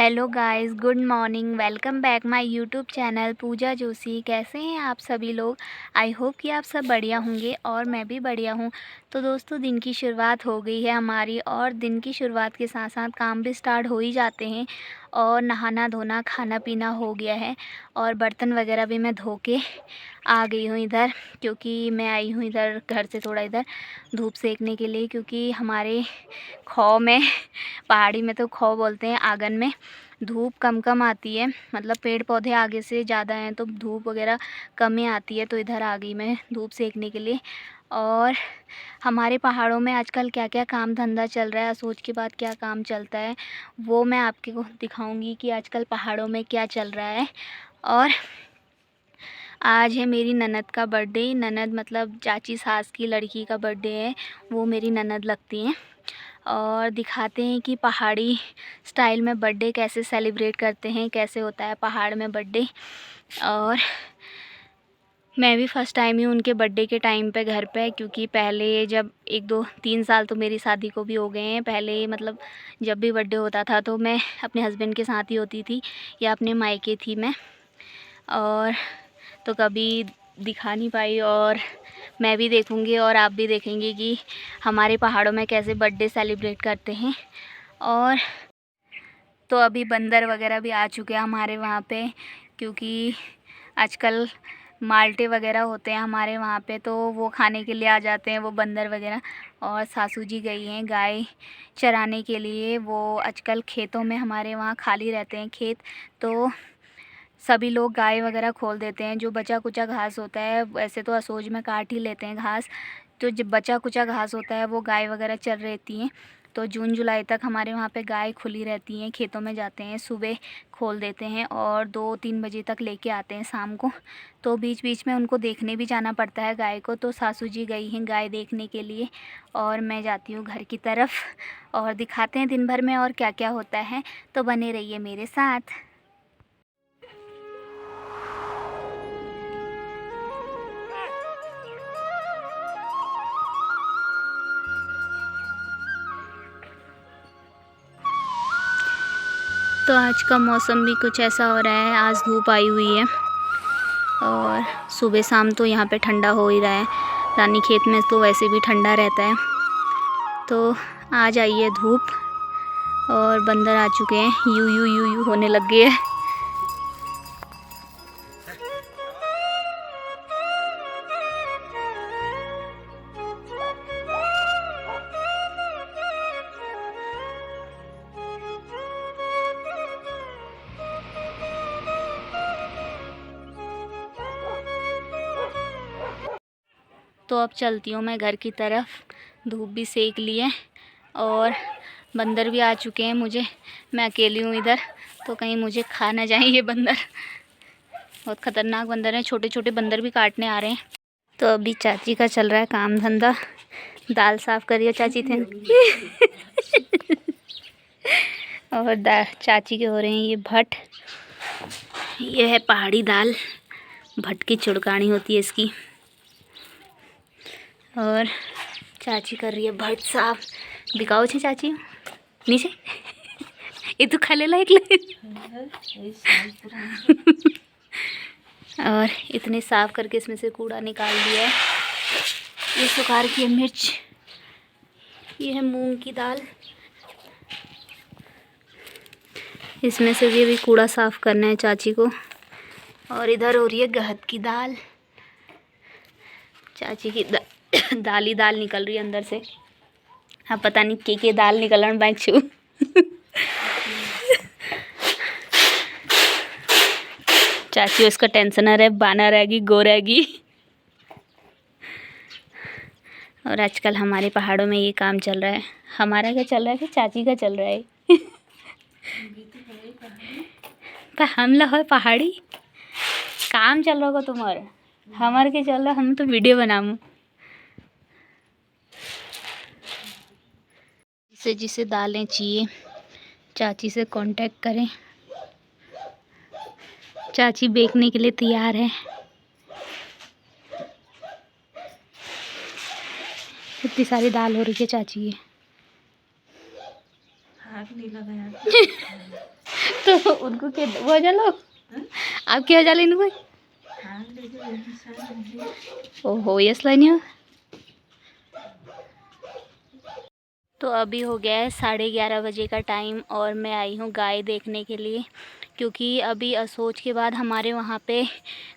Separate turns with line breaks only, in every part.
Hello guys, good morning. Welcome back my YouTube channel Pooja Joshi. कैसे हैं आप सभी लोग? आई होप कि आप सब बढ़िया होंगे और मैं भी बढ़िया हूं। तो दोस्तों, दिन की शुरुआत हो गई है हमारी, और दिन की शुरुआत के साथ साथ काम भी स्टार्ट हो ही जाते हैं। और नहाना धोना खाना पीना हो गया है, और बर्तन वगैरह भी मैं धो के आ गई हूँ इधर, क्योंकि मैं आई हूँ इधर घर से थोड़ा इधर धूप सेकने के लिए। क्योंकि हमारे खौ में पहाड़ी में तो खौ बोलते हैं, आंगन में धूप कम कम आती है। मतलब पेड़ पौधे आगे से ज़्यादा हैं तो धूप वगैरह कम ही आती है। तो इधर आ गई मैं धूप सेकने के लिए। और हमारे पहाड़ों में आजकल क्या क्या काम धंधा चल रहा है, सोच के बाद क्या काम चलता है, वो मैं आपको दिखाऊंगी कि आजकल पहाड़ों में क्या चल रहा है। और आज है मेरी ननद का बर्थडे। ननद मतलब चाची सास की लड़की का बर्थडे है, वो मेरी ननद लगती हैं। और दिखाते हैं कि पहाड़ी स्टाइल में बर्थडे कैसे सेलिब्रेट करते हैं, कैसे होता है पहाड़ में बर्थडे। और मैं भी फ़र्स्ट टाइम ही उनके बर्थडे के टाइम पे घर पे, क्योंकि पहले जब 1-2-3 साल तो मेरी शादी को भी हो गए हैं। पहले मतलब जब भी बर्थडे होता था तो मैं अपने हस्बैंड के साथ ही होती थी या अपने मायके थी मैं, और तो कभी दिखा नहीं पाई। और मैं भी देखूंगी और आप भी देखेंगे कि हमारे पहाड़ों में कैसे बर्थडे सेलिब्रेट करते हैं। और तो अभी बंदर वगैरह भी आ चुके हैं हमारे वहाँ पे, क्योंकि आजकल माल्टे वगैरह होते हैं हमारे वहाँ पे, तो वो खाने के लिए आ जाते हैं वो बंदर वगैरह। और सासू जी गई हैं गाय चराने के लिए। वो आजकल खेतों में हमारे वहाँ खाली रहते हैं खेत, तो सभी लोग गाय वगैरह खोल देते हैं। जो बचा कुचा घास होता है, वैसे तो असोज में काट ही लेते हैं घास, तो जब बचा कुचा घास होता है वो गाय वगैरह चर रहती हैं। तो जून जुलाई तक हमारे वहाँ पे गाय खुली रहती हैं, खेतों में जाते हैं, सुबह खोल देते हैं और 2-3 बजे तक लेके आते हैं शाम को। तो बीच बीच में उनको देखने भी जाना पड़ता है गाय को। तो सासू जी गई हैं गाय देखने के लिए, और मैं जाती हूँ घर की तरफ, और दिखाते हैं दिन भर में और क्या क्या होता है। तो बने रहिए मेरे साथ। तो आज का मौसम भी कुछ ऐसा हो रहा है, आज धूप आई हुई है और सुबह शाम तो यहाँ पे ठंडा हो ही रहा है। रानी खेत में तो वैसे भी ठंडा रहता है। तो आज आई है धूप, और बंदर आ चुके हैं, यू यू यू यू होने लग गए हैं। तो अब चलती हूँ मैं घर की तरफ, धूप भी सेक ली है और बंदर भी आ चुके हैं। मैं अकेली हूँ इधर, तो कहीं मुझे खा ना जाए ये बंदर। बहुत ख़तरनाक बंदर हैं, छोटे छोटे बंदर भी काटने आ रहे हैं। तो अभी चाची का चल रहा है काम धंधा। दाल साफ़ करिए चाची थे और चाची के हो रहे हैं ये भट। ये है पहाड़ी दाल, भट की चुड़कानी होती है इसकी। और चाची कर रही है भट साफ। दिखाओ छे चाची नीचे ये तो खाले लायक और इतने साफ करके इसमें से कूड़ा निकाल दिया है। ये सुखार की मिर्च, ये है मूंग की दाल, इसमें से ये भी कूड़ा साफ करना है चाची को। और इधर हो रही है गहत की दाल। चाची की दाल ही दाल निकल रही है अंदर से। हाँ, पता नहीं के दाल निकलन बैग छू चाची उसका टेंशन है, बाना रहेगी गो रहेगी। और आजकल हमारे पहाड़ों में ये काम चल रहा है। हमारा क्या चल रहा है कि चाची का चल रहा है पर हम लोग है पहाड़ी, काम चल रहा होगा तुम्हारा, हमारे के चल रहा, हम तो वीडियो बनाऊँ। जिसे दालें चाहिए चाची से कांटेक्ट करें। चाची बेचने के लिए तैयार है। इतनी सारी दाल हो रही है चाची की।
नहीं लगा यार।
तो उनको के वो चलो आप क्या जा लेने कोई ओहो यस लाइन। तो अभी हो गया है 11:30 बजे का टाइम और मैं आई हूँ गाय देखने के लिए, क्योंकि अभी असोज के बाद हमारे वहाँ पे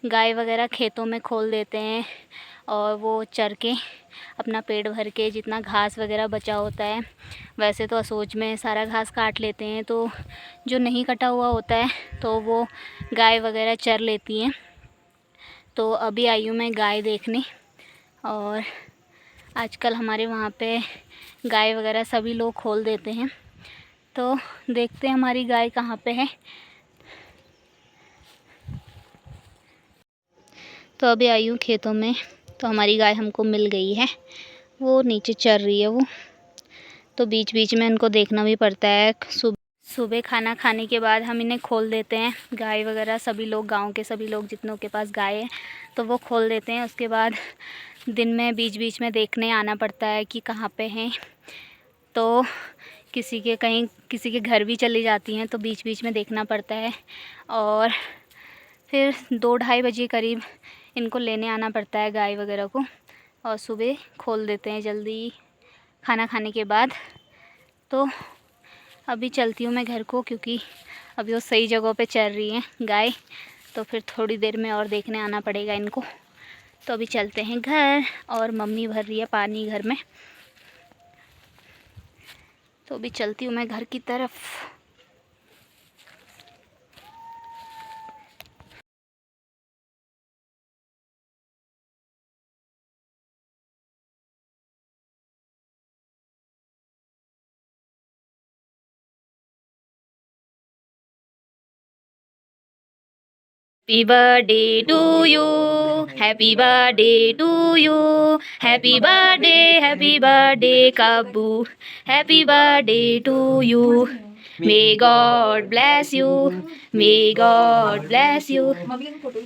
गाय वगैरह खेतों में खोल देते हैं और वो चर के अपना पेट भर के जितना घास वगैरह बचा होता है, वैसे तो असोज में सारा घास काट लेते हैं, तो जो नहीं कटा हुआ होता है तो वो गाय वगैरह चर लेती हैं। तो अभी आई हूँ मैं गाय देखने और आजकल हमारे वहाँ पे गाय वगैरह सभी लोग खोल देते हैं, तो देखते हैं हमारी गाय कहाँ पे है। तो अभी आई हूँ खेतों में, तो हमारी गाय हमको मिल गई है, वो नीचे चर रही है वो। तो बीच बीच में इनको देखना भी पड़ता है। सुबह खाना खाने के बाद हम इन्हें खोल देते हैं, गाय वगैरह सभी लोग, गांव के सभी लोग जितनों के पास गाय है तो वो खोल देते हैं। उसके बाद दिन में बीच बीच में देखने आना पड़ता है कि कहाँ पे हैं। तो किसी के घर भी चली जाती हैं तो बीच बीच में देखना पड़ता है। और फिर 2-2:30 बजे करीब इनको लेने आना पड़ता है गाय वगैरह को, और सुबह खोल देते हैं जल्दी खाना खाने के बाद। तो अभी चलती हूँ मैं घर को, क्योंकि अभी वो सही जगह पे चल रही हैं गाय, तो फिर थोड़ी देर में और देखने आना पड़ेगा इनको। तो अभी चलते हैं घर, और मम्मी भर रही है पानी घर में, तो अभी चलती हूँ मैं घर की तरफ। Happy birthday to you, happy birthday to you, happy birthday Kabu, happy birthday to you. May God bless you, may God bless you.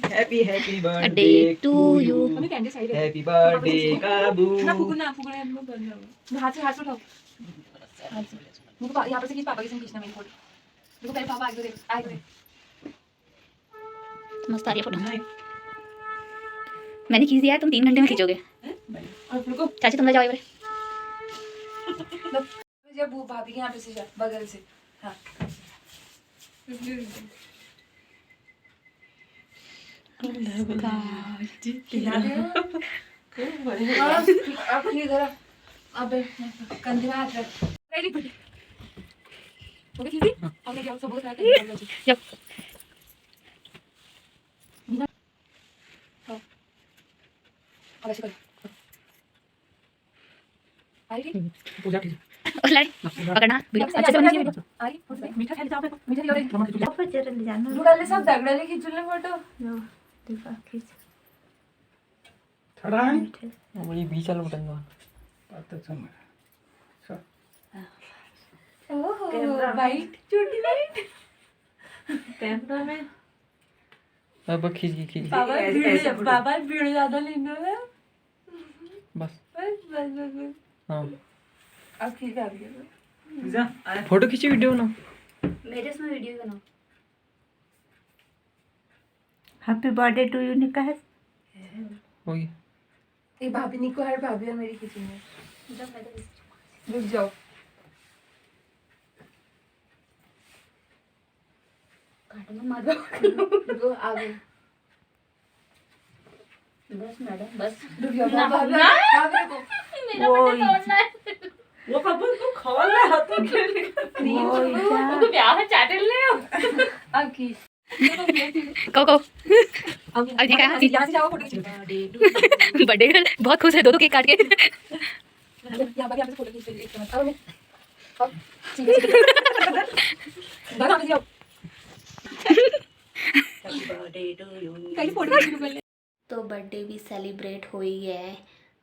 Happy
Birthday to you.
Happy birthday काबू। ना फुगुना हम लोग बंद हो। हाथ से उठाओ। हाथ से। मुझको यहाँ पर से खींच, पापा के संग खींचना मेरी फोटो। देखो पहले पापा आगे देख, आगे देख।
मस्त आ रही है फोटो। मैंने खींच दिया है, तुम 3 घंटे में खींचोगे।
और रुको।
चाची तुम ले जाओ इधर।
जब वो भाभी के यहाँ पे से जा, बगल से। हाँ। अब इधर अब कंधे में हाथ रख। रेडी हो गई थी? हमने क्या सब बोल रहा था?
जब
अब ऐसे कर। आ रही थी? पूजा की।
और लड़ाई पकड़ना अच्छे से होनी चाहिए।
आ रही? मीठा खा ले, जाओ मीठा ले लो। ऊपर चल ले जाना। बुलाले सब दगड़ाले खींच ले फोटो। लो देखा खींच।
खड़ा है
मुझे बीच वाला बटन दो।
आता समय
ओह वाइट छोटी वाइट कैमरा में
अब खींच
बाबा भीड़ ज्यादा लेना है।
बस
बस
हाँ
अब खींच आ गया।
फोटो खींची वीडियो ना
मेरे इसमें वीडियो बनाओ।
हैप्पी बर्थडे टू यू निका है
हो गया।
ये भाभी निको हर भाभी और मेरी खींचेंगे। रुक जाओ।
काटो मत मारो।
रुको आगे।
बस मैडम बस।
रुक जाओ भाभी को।
मेरा बर्थडे तोड़ना है।
वो कपूर को खोल ले हाथों के
वो ब्याह चाटल ले
अब खींच।
को
अब
ठीक है।
यहाँ से जाओ फोटो खींच।
बर्थडे गर्ल बहुत खुश है, दो केक काट के।
यहाँ पे फोटो खींच ले एक मिनट। अब सीधे दादा आ जाओ।
तो बर्थडे भी सेलिब्रेट हो ही गया है,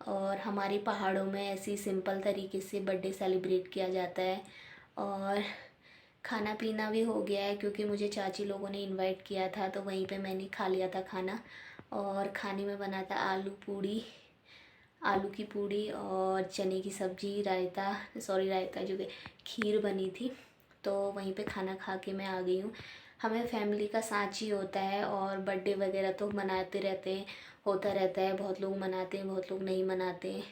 और हमारे पहाड़ों में ऐसी सिंपल तरीके से बर्थडे सेलिब्रेट किया जाता है। और खाना पीना भी हो गया है, क्योंकि मुझे चाची लोगों ने इनवाइट किया था, तो वहीं पे मैंने खा लिया था खाना। और खाने में बना था आलू की पूड़ी और चने की सब्ज़ी, रायता जो कि खीर बनी थी। तो वहीं पे खाना खा के मैं आ गई हूँ। हमें फैमिली का साथ ही होता है और बर्थडे वगैरह तो मनाते रहते हैं, होता रहता है। बहुत लोग मनाते हैं, बहुत लोग नहीं मनाते हैं।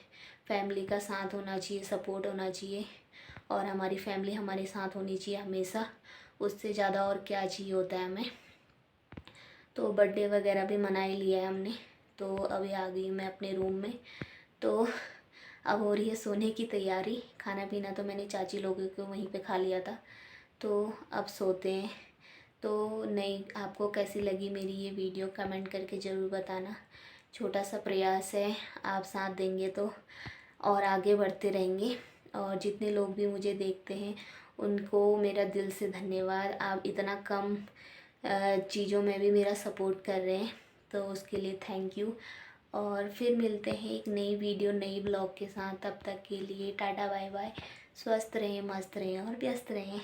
फैमिली का साथ होना चाहिए, सपोर्ट होना चाहिए और हमारी फैमिली हमारे साथ होनी चाहिए हमेशा। उससे ज़्यादा और क्या चाहिए होता है हमें। तो बर्थडे वगैरह भी मना ही लिया है हमने। तो अभी आ गई मैं अपने रूम में। तो अब हो रही है सोने की तैयारी। खाना पीना तो मैंने चाची लोगों को वहीं पे खा लिया था। तो अब सोते हैं। तो नहीं, आपको कैसी लगी मेरी ये वीडियो कमेंट करके ज़रूर बताना। छोटा सा प्रयास है, आप साथ देंगे तो और आगे बढ़ते रहेंगे। और जितने लोग भी मुझे देखते हैं उनको मेरा दिल से धन्यवाद। आप इतना कम चीज़ों में भी मेरा सपोर्ट कर रहे हैं, तो उसके लिए थैंक यू। और फिर मिलते हैं एक नई वीडियो, नई ब्लॉग के साथ। तब तक के लिए टाटा बाय बाय। स्वस्थ रहें, मस्त रहें और व्यस्त रहें।